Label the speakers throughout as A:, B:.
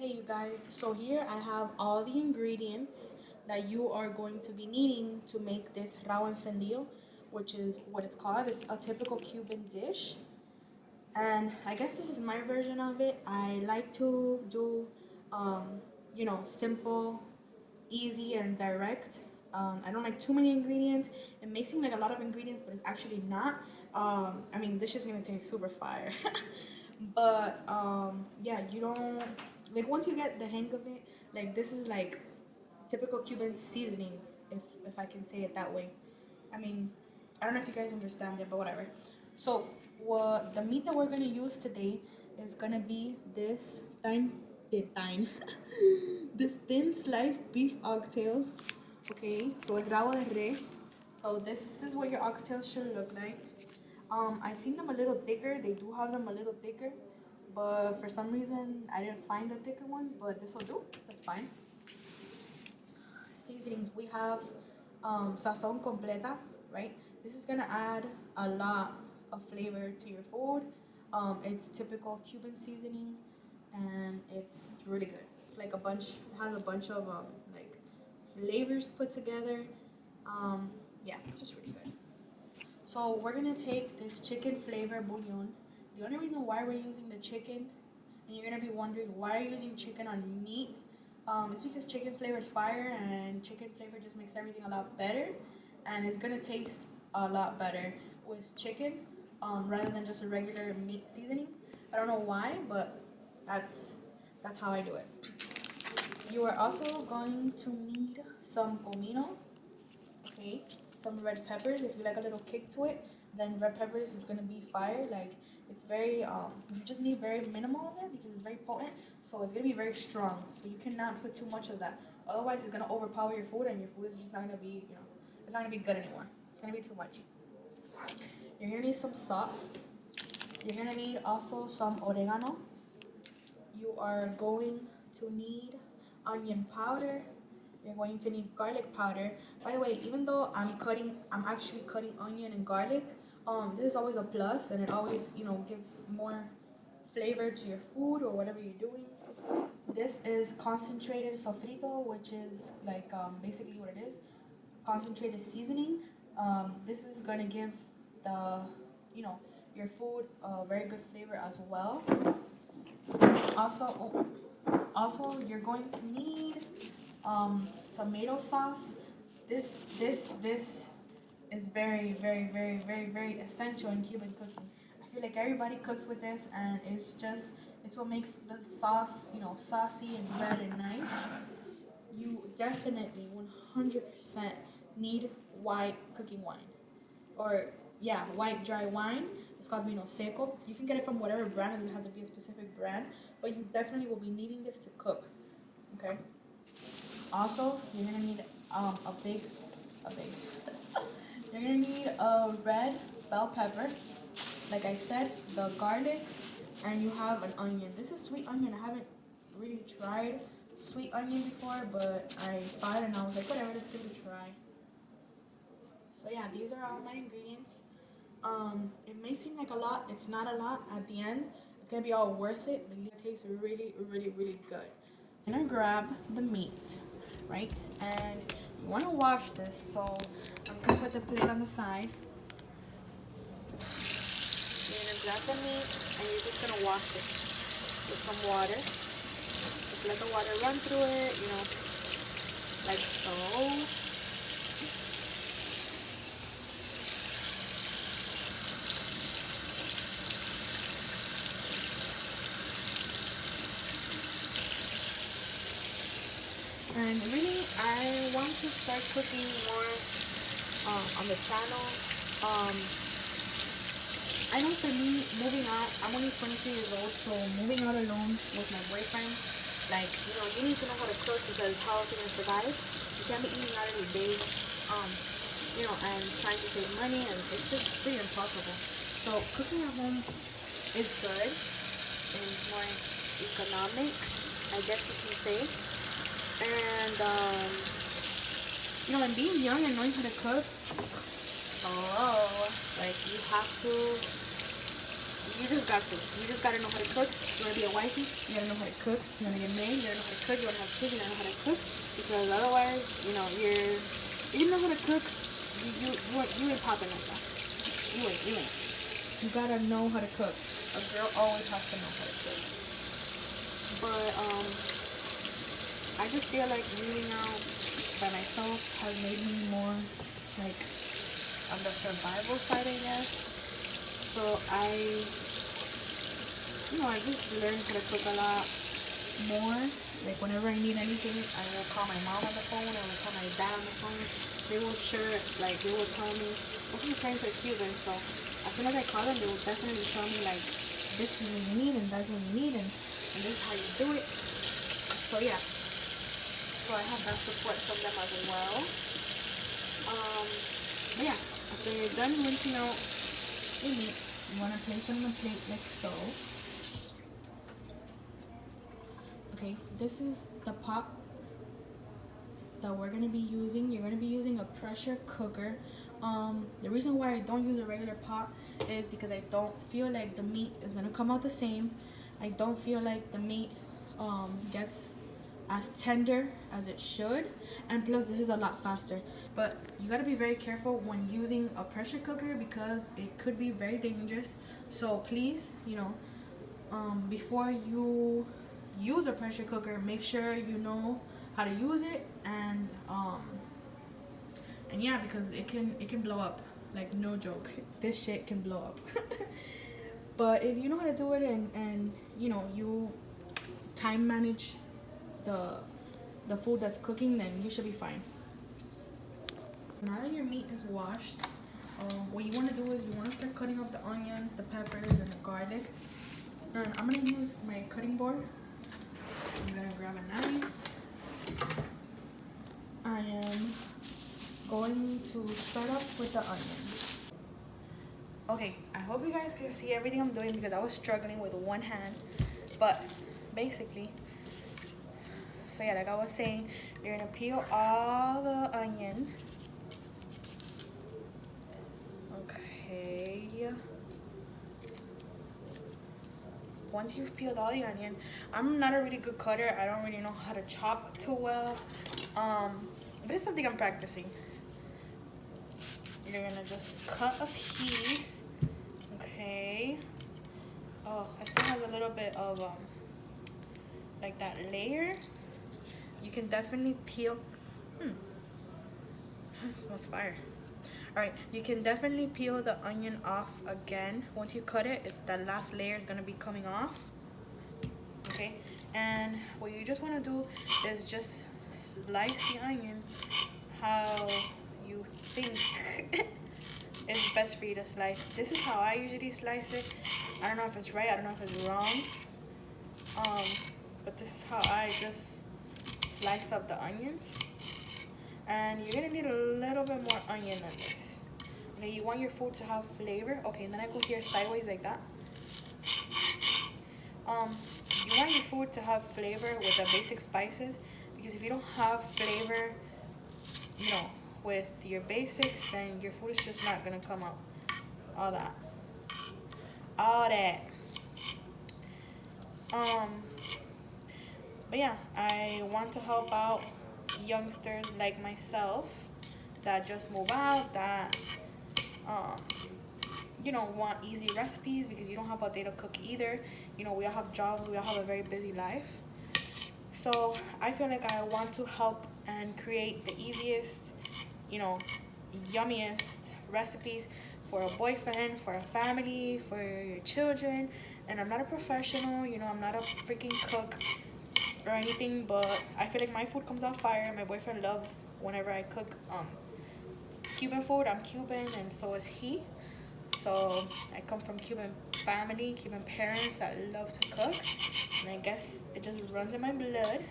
A: Okay, you guys, so here I have all the ingredients that you are going to be needing to make this Rabo Encendido, which is what it's called. It's a typical Cuban dish. And I guess this is my version of it. I like to do, simple, easy, and direct. I don't like too many ingredients. It may seem like a lot of ingredients, but it's actually not. This is gonna taste super fire. But yeah, you don't like once you get the hang of it. Like this is like typical Cuban seasonings, if I can say it that way. I mean, I don't know if you guys understand it, but whatever. So, what the meat that we're gonna use today is gonna be this this thin sliced beef oxtails. Okay, so el rabo de re. So this is what your oxtails should look like. I've seen them a little thicker. They do have them a little thicker, but for some reason I didn't find the thicker ones. But this will do. That's fine. Seasonings, we have sazon completa, right? This is gonna add a lot of flavor to your food. It's typical Cuban seasoning, and it's really good. It's like it has a bunch of like flavors put together. Yeah, it's just really good. So we're gonna take this chicken flavor bouillon. The only reason why we're using the chicken, and you're gonna be wondering why are you using chicken on meat, it's because chicken flavor is fire, and chicken flavor just makes everything a lot better, and it's gonna taste a lot better with chicken, rather than just a regular meat seasoning. I don't know why, but that's how I do it. You are also going to need some comino, okay, some red peppers. If you like a little kick to it, then red peppers is gonna be fire. Like it's very you just need very minimal of it because it's very potent. So it's gonna be very strong. So you cannot put too much of that. Otherwise, it's gonna overpower your food, and your food is just not gonna be it's not gonna be good anymore. It's gonna be too much. You're gonna need some salt. You're gonna need also some oregano. You are going to need onion powder. You're going to need garlic powder. By the way, even though I'm actually cutting onion and garlic. This is always a plus, and it always gives more flavor to your food or whatever you're doing. This is concentrated sofrito, which is like basically what it is, concentrated seasoning. This is gonna give the your food a very good flavor as well. Also, you're going to need tomato sauce. This is very, very, very, very, very essential in Cuban cooking. I feel like everybody cooks with this, and it's what makes the sauce, saucy and red and nice. You definitely 100% need white cooking wine, or yeah, white dry wine. It's called vino seco. You can get it from whatever brand. It doesn't have to be a specific brand, but you definitely will be needing this to cook. Okay. Also, you're gonna need a big. You're gonna need a red bell pepper. Like I said, the garlic, and you have an onion. This is sweet onion. I haven't really tried sweet onion before, but I saw it and I was like, whatever, let's give it a try. So yeah, these are all my ingredients. It may seem like a lot. It's not a lot. At the end, it's gonna be all worth it. It tastes really, really, really good. I'm gonna grab the meat, right? And you wanna wash this, so I'm gonna put the plate on the side. You're gonna grab the meat and you're just gonna wash it with some water. Just let the water run through it, like so. And really, I want to start cooking more on the channel. I know for me, moving out, I'm only 23 years old, so moving out alone with my boyfriend, like, you need to know how to cook because how else are you going to survive? You can't be eating out every day, and trying to save money, and it's just pretty impossible. So cooking at home is good, and more economic, I guess you can say. And and being young and knowing how to cook, like you You just got to. You just gotta know how to cook. You wanna be a wifey, you gotta know how to cook. You wanna get married, you gotta know how to cook. You wanna have kids, you gotta know how to cook. Because otherwise, you know, if you know how to cook, you ain't popping like that. You ain't. You gotta know how to cook. A girl always has to know how to cook. But I just feel like moving out by myself has made me more like on the survival side, I guess. So I just learned how to cook a lot more. Like whenever I need anything, I will call my mom on the phone, I will call my dad on the phone. They will they will tell me. Most of my parents are Cuban, so as soon as I call them, they will definitely tell me like, this is what you need and that's what you need and this is how you do it. So yeah. So I have that support from them as well. But yeah, after you're done rinsing out your meat, you want to place it on a plate like so. Okay, this is the pot that we're going to be using. You're going to be using a pressure cooker. The reason why I don't use a regular pot is because I don't feel like the meat is going to come out the same. I don't feel like the meat gets as tender as it should, and plus this is a lot faster. But you got to be very careful when using a pressure cooker because it could be very dangerous. So please, before you use a pressure cooker, make sure you know how to use it, and yeah, because it can blow up, like no joke. This shit can blow up. But if you know how to do it and you time manage the food that's cooking, then you should be fine. Now that your meat is washed, what you want to do is you want to start cutting up the onions, the peppers, and the garlic. And I'm going to use my cutting board. I'm going to grab a knife. I am going to start off with the onions. Okay, I hope you guys can see everything I'm doing because I was struggling with one hand. But basically, so yeah, like I was saying, you're gonna peel all the onion. Okay. Once you've peeled all the onion, I'm not a really good cutter. I don't really know how to chop too well. But it's something I'm practicing. You're gonna just cut a piece. Okay. Oh, it still has a little bit of like that layer. You can definitely peel. It smells fire. Alright, you can definitely peel the onion off again. Once you cut it, it's that last layer is gonna be coming off. Okay, and what you just want to do is just slice the onion how you think is best for you to slice. This is how I usually slice it. I don't know if it's right, I don't know if it's wrong. But this is how I just slice up the onions. And you're gonna need a little bit more onion than this. Okay, you want your food to have flavor. Okay, and then I go here sideways like that. You want your food to have flavor with the basic spices, because if you don't have flavor, with your basics, then your food is just not gonna come out all that. But yeah, I want to help out youngsters like myself that just move out, that want easy recipes because you don't have a day to cook either. We all have jobs, we all have a very busy life. So I feel like I want to help and create the easiest, yummiest recipes for a boyfriend, for a family, for your children. And I'm not a professional, I'm not a freaking cook or anything, but I feel like my food comes out fire. My boyfriend loves whenever I cook Cuban food. I'm Cuban and so is he. So I come from Cuban family, Cuban parents that love to cook. And I guess it just runs in my blood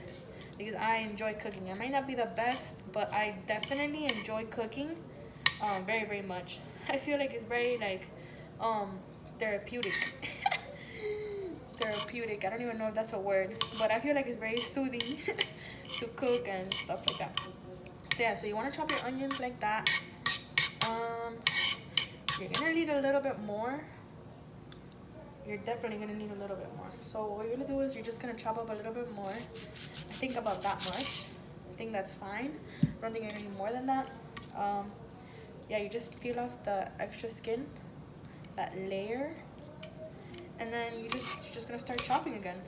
A: because I enjoy cooking. I might not be the best, but I definitely enjoy cooking very, very much. I feel like it's very therapeutic. Therapeutic. I don't even know if that's a word, but I feel like it's very soothing to cook and stuff like that. So yeah, so you want to chop your onions like that. You're gonna need a little bit more. you're definitely gonna need a little bit more. So what you're gonna do is you're just gonna chop up a little bit more. I think about that much. I think that's fine. I don't think you're gonna need more than that. Yeah, you just peel off the extra skin, that layer, and then you're just gonna start chopping again.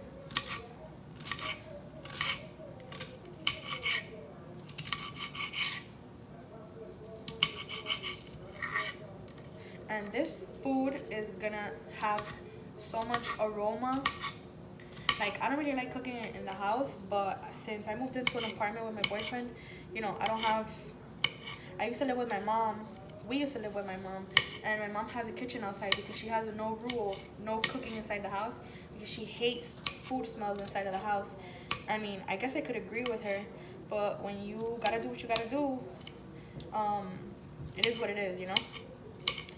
A: And this food is gonna have so much aroma. Like, I don't really like cooking it in the house, but since I moved into an apartment with my boyfriend, you know, I used to live with my mom. We used to live with my mom, and my mom has a kitchen outside because she has no rule, no cooking inside the house, because she hates food smells inside of the house. I mean, I guess I could agree with her, but when you gotta do what you gotta do, it is what it is, you know?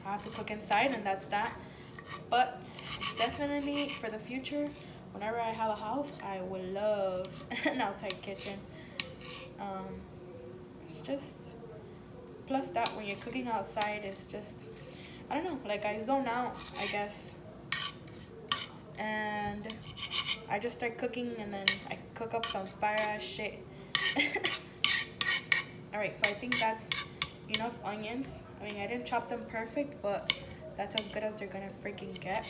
A: I have to cook inside, and that's that. But definitely for the future, whenever I have a house, I would love an outside kitchen. It's just, plus that when you're cooking outside, it's just, I don't know, like I zone out, I guess. And I just start cooking, and then I cook up some fire ass shit. Alright, so I think that's enough onions. I mean, I didn't chop them perfect, but that's as good as they're gonna freaking get.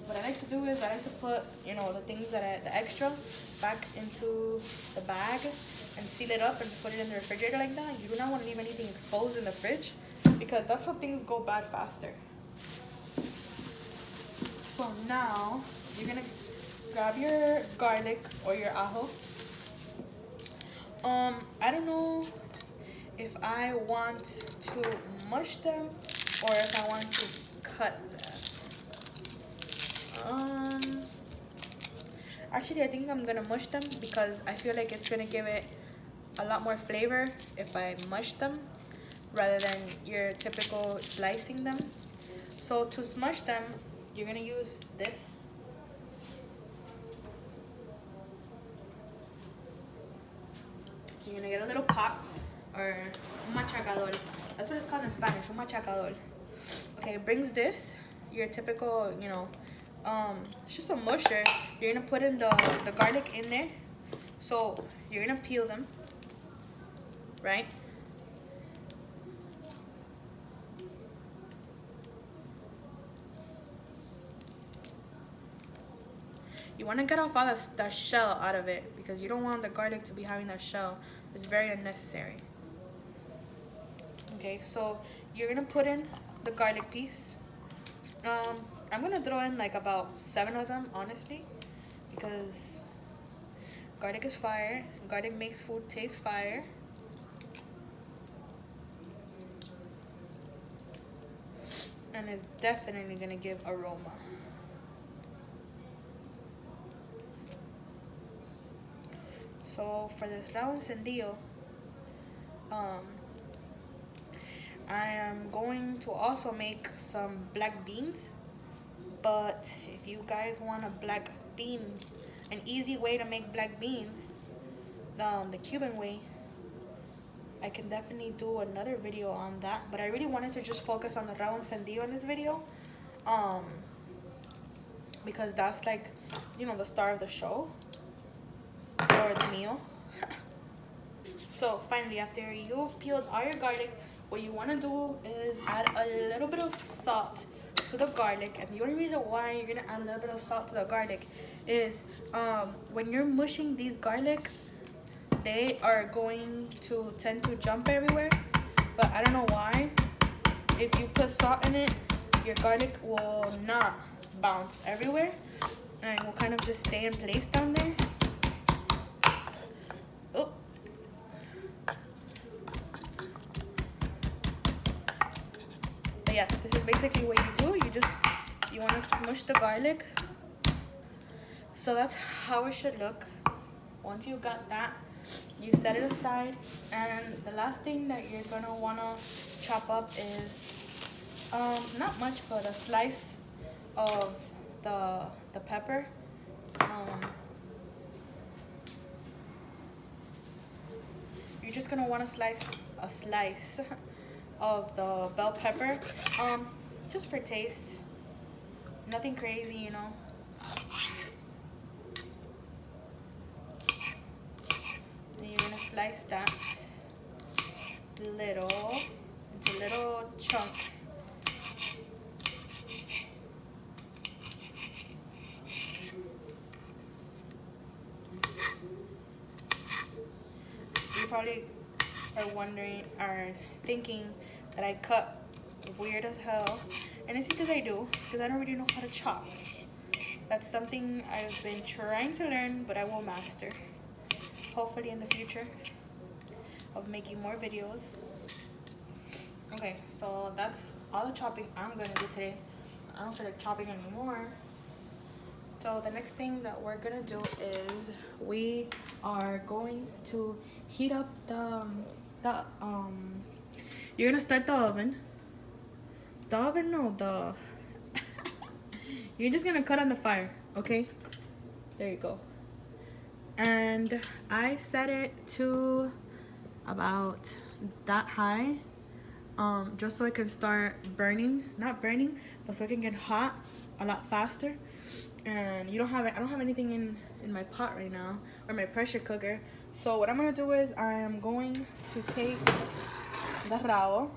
A: What I like to do is I like to put, you know, the things the extra back into the bag and seal it up and put it in the refrigerator like that. You do not want to leave anything exposed in the fridge because that's how things go bad faster. So now you're gonna grab your garlic or your ajo. I don't know if I want to mush them or if I want to cut them. Actually, I think I'm gonna mush them because I feel like it's gonna give it a lot more flavor if I mush them rather than your typical slicing them. So to smush them, you're gonna use this. You're gonna get a little pot or un machacador. That's what it's called in Spanish, un machacador. Okay, it brings this, your typical, you know, it's just a musher. You're gonna put in the garlic in there. So you're gonna peel them, right? You want to get off all the shell out of it because you don't want the garlic to be having that shell. It's very unnecessary. Okay, so you're gonna put in the garlic piece. I'm gonna throw in like about 7 of them, honestly, because garlic is fire. Garlic makes food taste fire. And it's definitely gonna give aroma. So for this Rabo Encendido, I am going to also make some black beans. But if you guys want a black beans, an easy way to make black beans, the Cuban way, I can definitely do another video on that. But I really wanted to just focus on the Rabo Encendido in this video, because that's like, you know, the star of the show or the meal. So finally, after you've peeled all your garlic, what you want to do is add a little bit of salt to the garlic. And the only reason why you're gonna add a little bit of salt to the garlic is when you're mushing these garlic, they are going to tend to jump everywhere, but I don't know why. If you put salt in it, your garlic will not bounce everywhere and it will kind of just stay in place down there. Oh. But yeah, this is basically what you do. You want to smush the garlic. So that's how it should look. Once you got that, you set it aside, and the last thing that you're gonna wanna chop up is not much, but a slice of the pepper. just gonna want to slice a slice of the bell pepper, just for taste. Nothing crazy, you know. And you're gonna slice that into little chunks. You probably are wondering or thinking that I cut weird as hell, and it's because I do, because I don't really know how to chop. That's something I've been trying to learn, but I will master, hopefully in the future of making more videos. Okay, so that's all the chopping I'm gonna do today. I don't feel like chopping anymore. So the next thing that we're gonna do is we are going to heat up you're gonna start the oven. You're just gonna cut on the fire, okay? There you go. And I set it to about that high, just so it can start burning, not burning, but so it can get hot a lot faster. And I don't have anything in my pot right now, or my pressure cooker. So what I'm gonna do is I am going to take the rabo,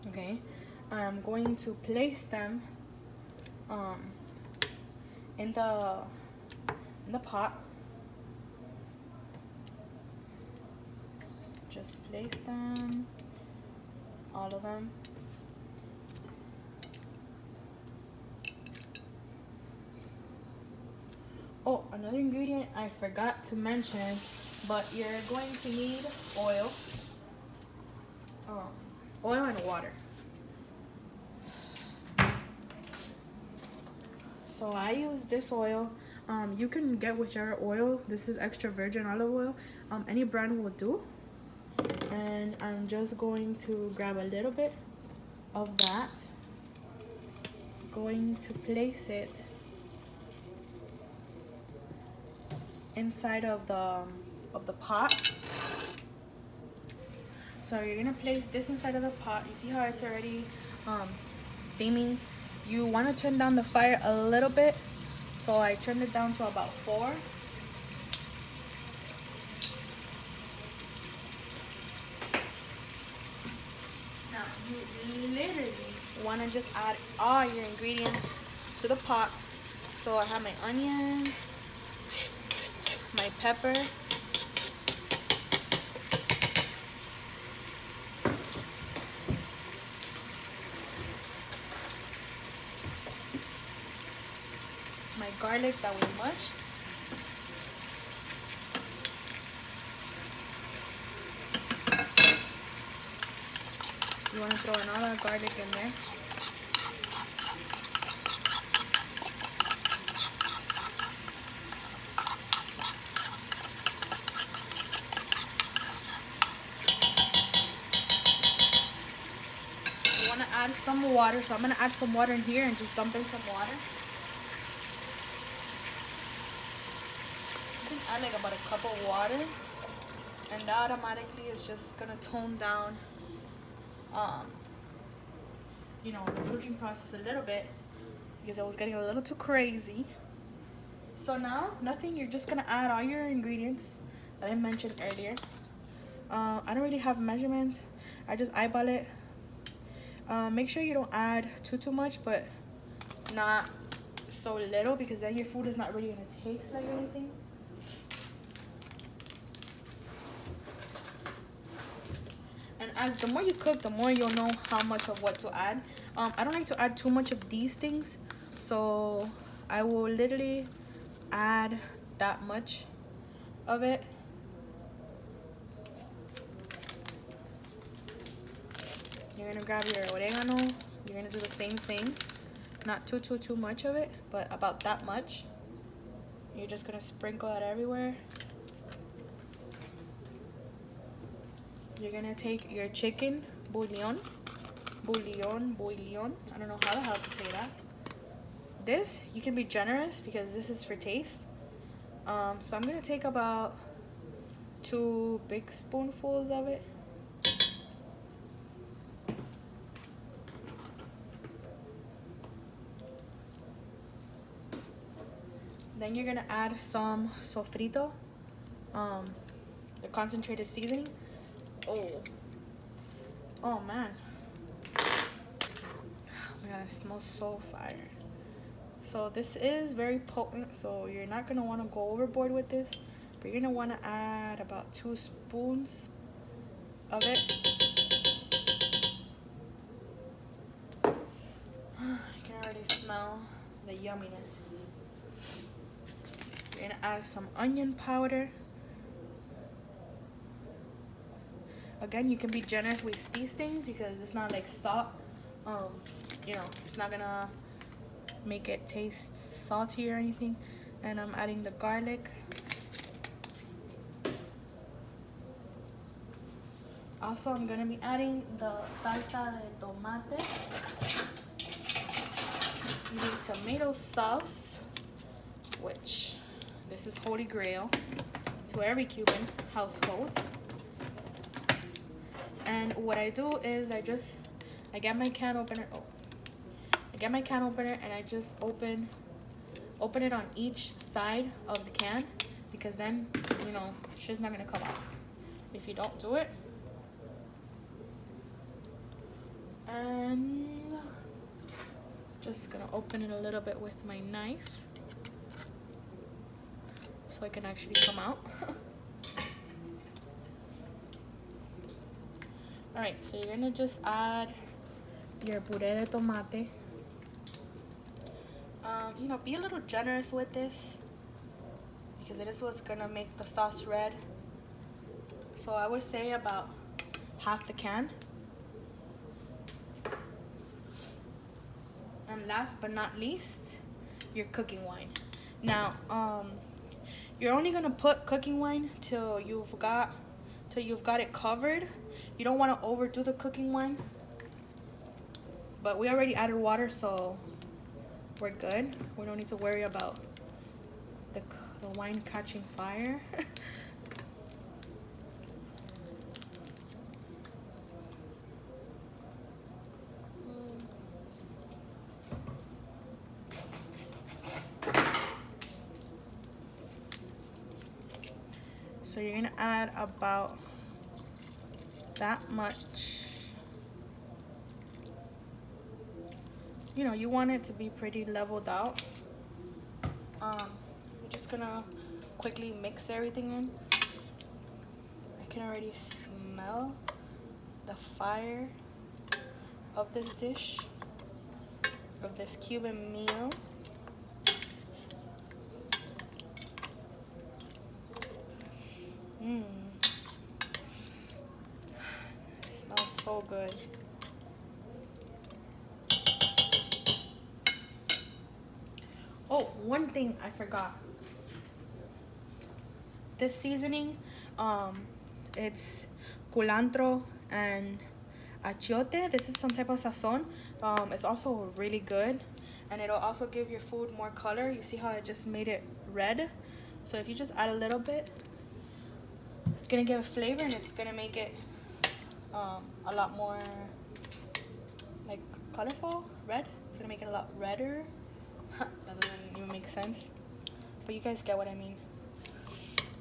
A: okay? I'm going to place them in the pot. Just place them, all of them. Oh, another ingredient I forgot to mention, but you're going to need oil. Oil and water. So I use this oil. You can get whichever oil. This is extra virgin olive oil. Any brand will do. And I'm just going to grab a little bit of that. Going to place it inside of the pot. So you're gonna place this inside of the pot. You see how it's already steaming? You want to turn down the fire a little bit, so I turned it down to about 4. Now you literally want to just add all your ingredients to the pot. So I have my onions, my pepper, my garlic that we mushed, you want to throw in all that garlic in there. Add some water, so I'm gonna add some water in here and just dump in some water. You can add like about a cup of water, and that automatically is just gonna tone down you know, the cooking process a little bit, because it was getting a little too crazy. So now nothing, you're just gonna add all your ingredients that I mentioned earlier. I don't really have measurements, I just eyeball it. Make sure you don't add too much, but not so little, because then your food is not really gonna taste like anything. And as the more you cook, the more you'll know how much of what to add. I don't like to add too much of these things, so I will literally add that much of it. You're gonna grab your oregano. You're gonna do the same thing. Not too much of it, but about that much. You're just gonna sprinkle it everywhere. You're gonna take your chicken bouillon. I don't know how the hell to say that. This, you can be generous because this is for taste. So I'm gonna take about 2 big spoonfuls of it. Then you're gonna add some sofrito, the concentrated seasoning. Oh man. Oh my god, it smells so fire. So this is very potent, so you're not gonna wanna go overboard with this, but you're gonna wanna add about 2 spoons of it. I can already smell the yumminess. You're gonna add some onion powder. Again, you can be generous with these things because it's not like salt. You know, it's not gonna make it taste salty or anything. And I'm adding the garlic. Also, I'm gonna be adding the salsa de tomate. You need tomato sauce, which this is holy grail to every Cuban household. And what I do is I get my can opener. I get my can opener and I just open it on each side of the can, because then, you know, shit's not gonna come out if you don't do it. And just gonna open it a little bit with my knife so it can actually come out. Alright, so you're gonna just add your puree de tomate. You know, be a little generous with this because it is what's gonna make the sauce red. So I would say about half the can. And last but not least, your cooking wine. Now, you're only gonna put cooking wine till you've got it covered. You don't want to overdo the cooking wine. But we already added water, so we're good. We don't need to worry about the wine catching fire. So you're gonna add about that much. You know, you want it to be pretty leveled out. I'm just gonna quickly mix everything in. I can already smell the fire of this dish, of this Cuban meal. It smells so good. Oh, one thing I forgot. This seasoning, it's culantro and achiote. This is some type of sazon. It's also really good, and it'll also give your food more color. You see how I just made it red? So if you just add a little bit, it's gonna give a flavor, and it's gonna make it a lot more like colorful, red. It's gonna make it a lot redder. That doesn't even make sense, but you guys get what I mean.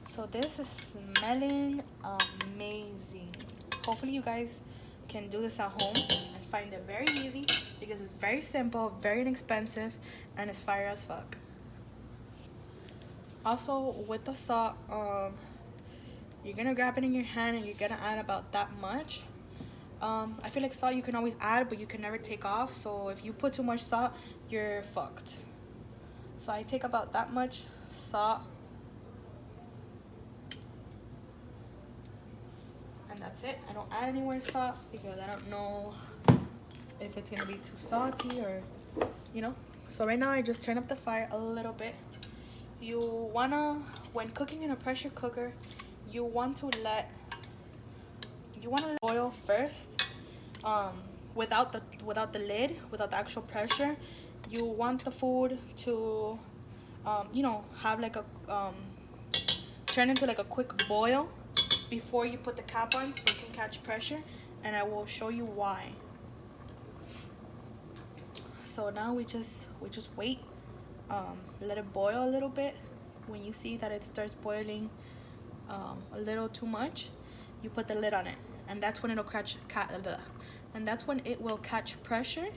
A: So this is smelling amazing. Hopefully you guys can do this at home and find it very easy, because it's very simple, very inexpensive, and it's fire as fuck. Also, with the salt, you're gonna grab it in your hand and you're gonna add about that much. I feel like salt you can always add, but you can never take off. So if you put too much salt, you're fucked. So I take about that much salt, and that's it. I don't add any more salt because I don't know if it's gonna be too salty or, you know. So right now I just turn up the fire a little bit. You wanna, when cooking in a pressure cooker, you want to let oil first, without the lid, without the actual pressure. You want the food to, you know, have like a turn into like a quick boil. before you put the cap on so you can catch pressure, and I will show you why. So now we just wait, let it boil a little bit. When you see that it starts boiling a little too much, you put the lid on it, and that's when it'll catch pressure.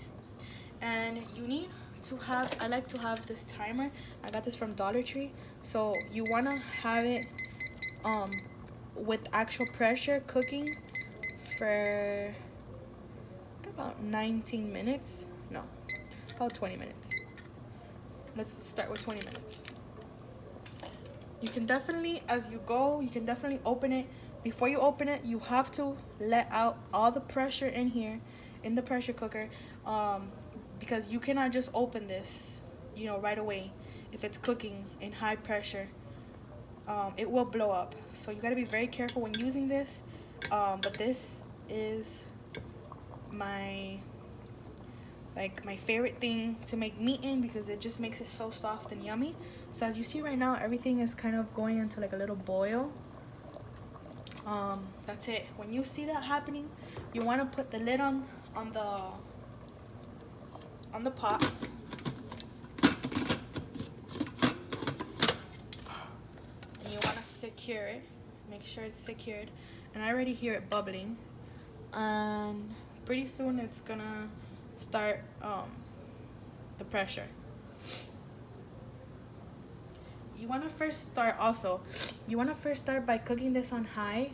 A: And you need to have, I like to have this timer. I got this from Dollar Tree. So you want to have it with actual pressure cooking for about 19 minutes. No, about 20 minutes. Let's start with 20 minutes. You can definitely, as you go, you can definitely open it. Before you open it, you have to let out all the pressure in here, in the pressure cooker, because you cannot just open this, you know, right away. If it's cooking in high pressure, it will blow up. So you gotta be very careful when using this. But this is my favorite thing to make meat in, because it just makes it so soft and yummy. So as you see right now, everything is kind of going into like a little boil. That's it. When you see that happening, you want to put the lid on the pot. And you want to secure it. Make sure it's secured. And I already hear it bubbling. And pretty soon it's gonna start the pressure. You want to first start by cooking this on high.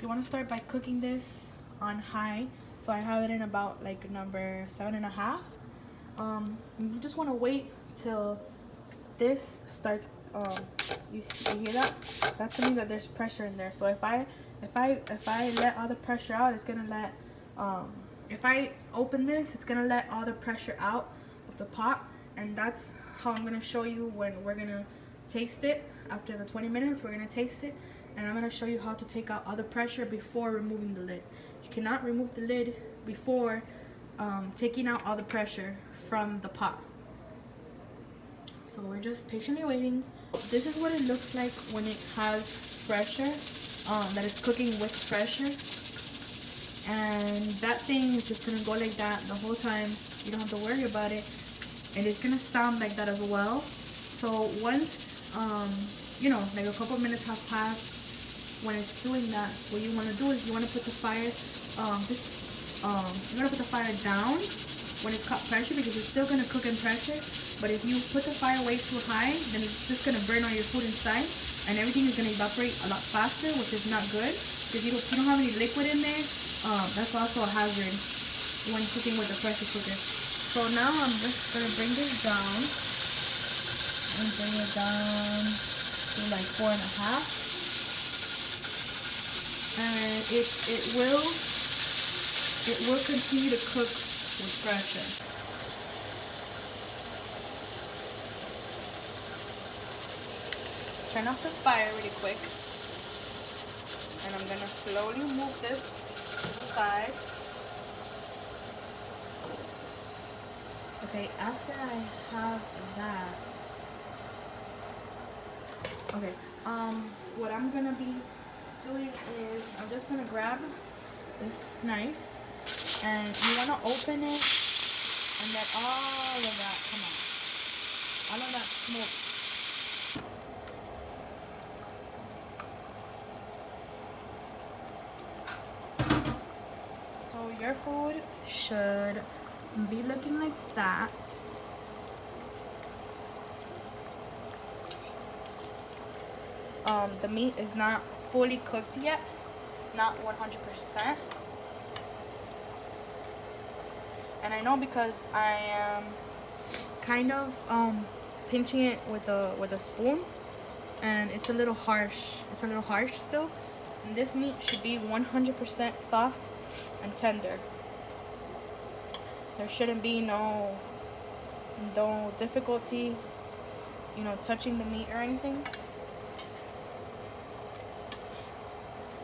A: You want to start by cooking this on high. So I have it in about like number 7.5. You just want to wait till this starts. You hear that? That's mean that there's pressure in there. So if I let all the pressure out, it's gonna let. If I open this, it's gonna let all the pressure out of the pot. And that's how I'm going to show you when we're going to taste it. After the 20 minutes, we're going to taste it. And I'm going to show you how to take out all the pressure before removing the lid. You cannot remove the lid before taking out all the pressure from the pot. So we're just patiently waiting. This is what it looks like when it has pressure, that it's cooking with pressure. And that thing is just going to go like that the whole time. You don't have to worry about it. And it's gonna sound like that as well. So once you know, like a couple minutes have passed, when it's doing that, what you want to do is you want to put the fire you're gonna put the fire down when it's caught pressure, because it's still gonna cook in pressure. But if you put the fire way too high, then it's just gonna burn all your food inside, and everything is gonna evaporate a lot faster, which is not good. If you don't have any liquid in there, that's also a hazard when cooking with the pressure cooker. So now I'm just going to bring this down and bring it down to like 4.5. And it will continue to cook with pressure. Turn off the fire really quick. And I'm going to slowly move this to the side. Okay, after I have that, okay, what I'm gonna be doing is I'm just gonna grab this knife, and you wanna open it and let all of that come out, all of that smoke. So your food should be looking like that. The meat is not fully cooked yet, not 100%. And I know because I am kind of pinching it with a spoon, and it's a little harsh. It's a little harsh still. And this meat should be 100% soft and tender. There shouldn't be no difficulty, you know, touching the meat or anything.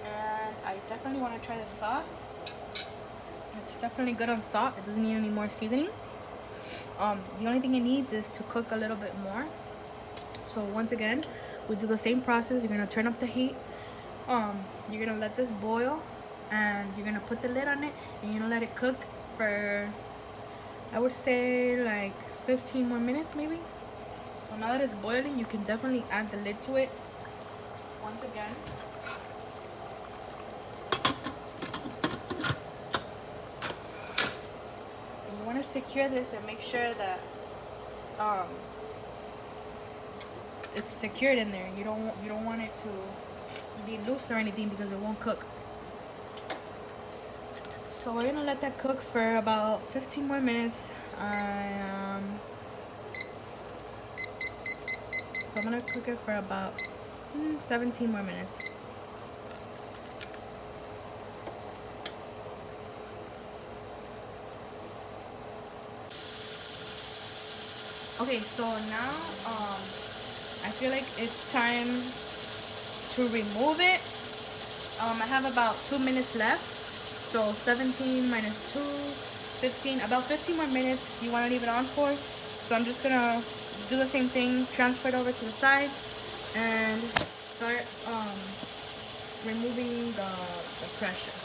A: And I definitely want to try the sauce. It's definitely good on salt. It doesn't need any more seasoning. The only thing it needs is to cook a little bit more. So once again, we do the same process. You're gonna turn up the heat. You're gonna let this boil, and you're gonna put the lid on it, and you're gonna let it cook for, I would say, like 15 more minutes maybe. So now that it's boiling, you can definitely add the lid to it once again. And you want to secure this and make sure that it's secured in there. You don't want it to be loose or anything because it won't cook. So we're gonna let that cook for about 15 more minutes. So I'm gonna cook it for about 17 more minutes. Okay, so now I feel like it's time to remove it. I have about 2 minutes left. So 17 minus 2, 15, about 15 more minutes you want to leave it on for. So I'm just gonna do the same thing, transfer it over to the side, and start removing the pressure.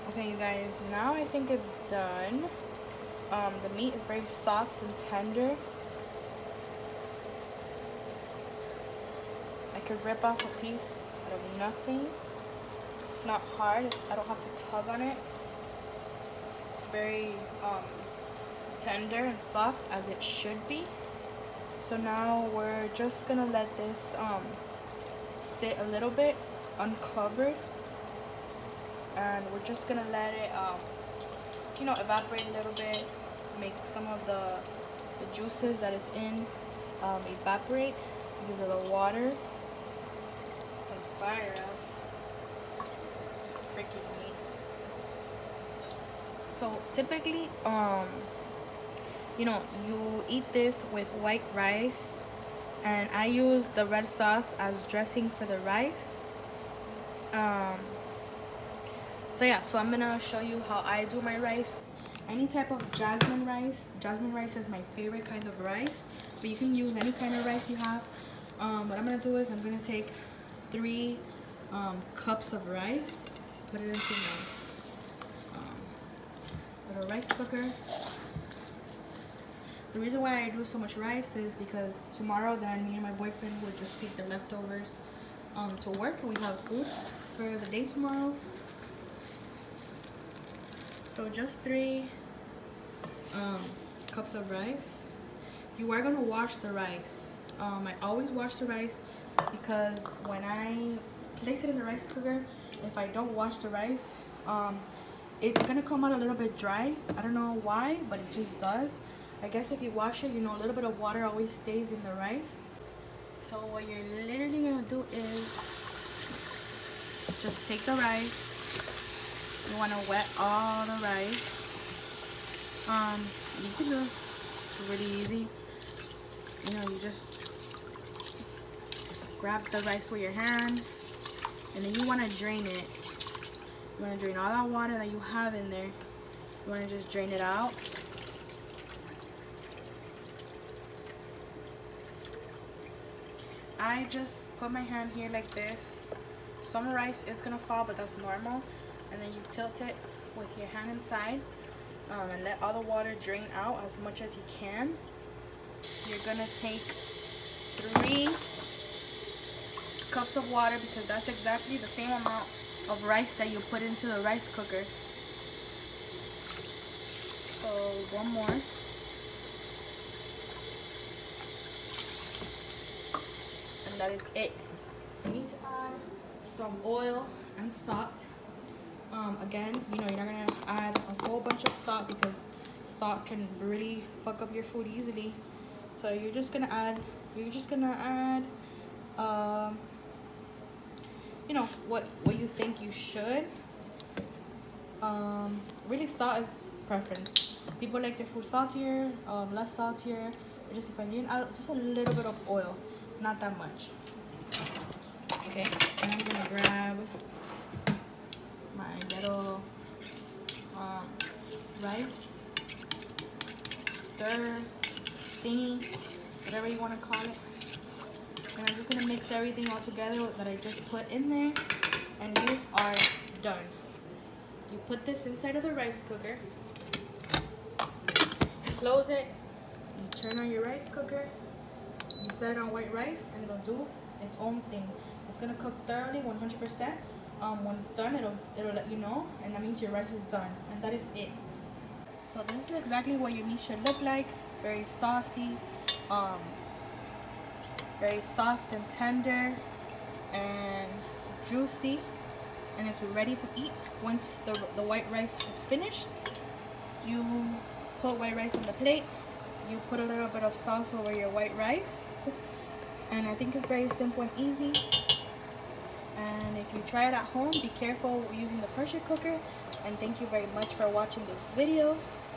A: Okay, you guys, now I think it's done. The meat is very soft and tender. I could rip off a piece out of nothing. It's not hard. I don't have to tug on it. It's very tender and soft, as it should be. So now we're just gonna let this sit a little bit uncovered, and we're just gonna let it evaporate a little bit, make some of the juices that it's in evaporate because of the water. It's on fire, else freaking meat. So typically you eat this with white rice, and I use the red sauce as dressing for the rice. So I'm gonna show you how I do my rice. Any type of jasmine rice. Jasmine rice is my favorite kind of rice, but you can use any kind of rice you have. What I'm gonna do is I'm gonna take 3 cups of rice, put it into my little rice cooker. The reason why I do so much rice is because tomorrow then me and my boyfriend will just take the leftovers to work, and we have food for the day tomorrow. So just 3 cups of rice. You are gonna wash the rice. I always wash the rice because when I place it in the rice cooker, if I don't wash the rice, it's gonna come out a little bit dry. I don't know why, but it just does. I guess if you wash it, a little bit of water always stays in the rice. So what you're literally gonna do is just take the rice. You want to wet all the rice. You can do this. It's really easy. You just grab the rice with your hand, and then you want to drain it. You want to drain all that water that you have in there. You want to just drain it out. I just put my hand here like this. Some rice is gonna fall, but that's normal. And then you tilt it with your hand inside and let all the water drain out as much as you can. You're gonna take 3 cups of water because that's exactly the same amount of rice that you put into the rice cooker. So 1 more. And that is it. some oil and salt. Again, you know, you're not gonna add a whole bunch of salt because salt can really fuck up your food easily. So you're just gonna add you know, what you think you should. Really, salt is preference. People like their food saltier, less saltier. It just depends. Just a little bit of oil, not that much. Okay, and I'm gonna grab my little rice stir thingy, whatever you want to call it. And I'm just gonna mix everything all together that I just put in there, and you are done. You put this inside of the rice cooker, you close it, you turn on your rice cooker, you set it on white rice, and it'll do its own thing. It's gonna cook thoroughly, 100%. When it's done, it'll let you know, and that means your rice is done, and that is it. So this is exactly what your meat should look like. Very saucy, very soft and tender and juicy, and it's ready to eat. Once the white rice is finished, you put white rice on the plate, you put a little bit of sauce over your white rice, and I think it's very simple and easy. And if you try it at home, be careful using the pressure cooker. And thank you very much for watching this video.